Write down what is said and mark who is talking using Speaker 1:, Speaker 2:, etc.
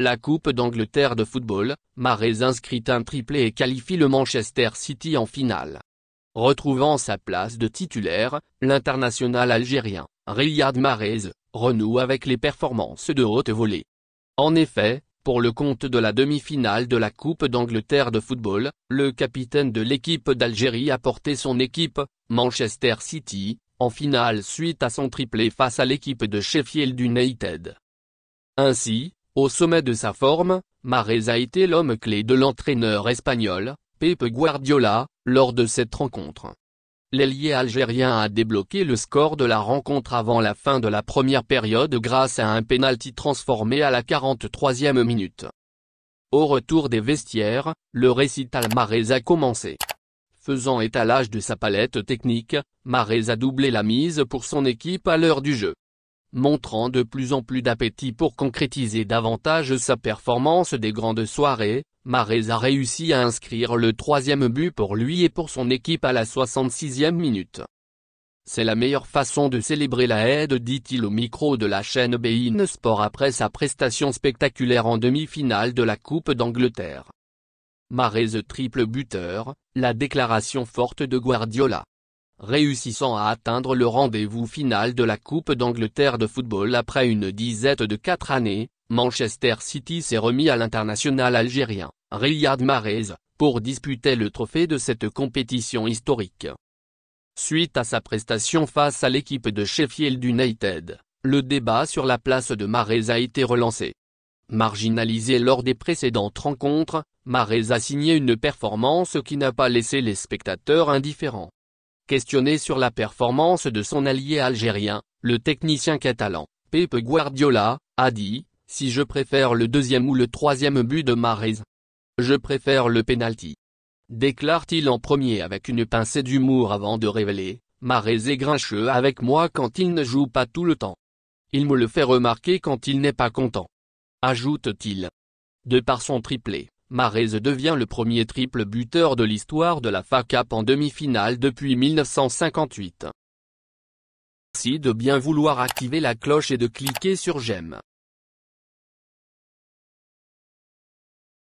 Speaker 1: la Coupe d'Angleterre de football, Mahrez inscrit un triplé et qualifie le Manchester City en finale. Retrouvant sa place de titulaire, l'international algérien, Riyad Mahrez, renoue avec les performances de haute volée. En effet, pour le compte de la demi-finale de la Coupe d'Angleterre de football, le capitaine de l'équipe d'Algérie a porté son équipe, Manchester City, en finale suite à son triplé face à l'équipe de Sheffield United. Ainsi, au sommet de sa forme, Mahrez a été l'homme clé de l'entraîneur espagnol, Pep Guardiola, lors de cette rencontre. L'ailier algérien a débloqué le score de la rencontre avant la fin de la première période grâce à un pénalty transformé à la 43e minute. Au retour des vestiaires, le récital Mahrez a commencé. Faisant étalage de sa palette technique, Mahrez a doublé la mise pour son équipe à l'heure du jeu. Montrant de plus en plus d'appétit pour concrétiser davantage sa performance des grandes soirées, Mahrez a réussi à inscrire le 3e but pour lui et pour son équipe à la 66e minute. C'est la meilleure façon de célébrer la aide, dit-il au micro de la chaîne beIN Sport après sa prestation spectaculaire en demi-finale de la Coupe d'Angleterre. Mahrez triple buteur, la déclaration forte de Guardiola. Réussissant à atteindre le rendez-vous final de la Coupe d'Angleterre de football après une disette de 4 années, Manchester City s'est remis à l'international algérien, Riyad Mahrez, pour disputer le trophée de cette compétition historique. Suite à sa prestation face à l'équipe de Sheffield United, le débat sur la place de Mahrez a été relancé. Marginalisé lors des précédentes rencontres, Mahrez a signé une performance qui n'a pas laissé les spectateurs indifférents. Questionné sur la performance de son allié algérien, le technicien catalan, Pep Guardiola, a dit « Si je préfère le 2e ou le 3e but de Mahrez, je préfère le penalty », déclare-t-il en premier avec une pincée d'humour avant de révéler « Mahrez est grincheux avec moi quand il ne joue pas tout le temps. Il me le fait remarquer quand il n'est pas content », ajoute-t-il. De par son triplé, Mahrez devient le premier triple buteur de l'histoire de la FA Cup en demi-finale depuis 1958. Merci de bien vouloir activer la cloche et de cliquer sur j'aime.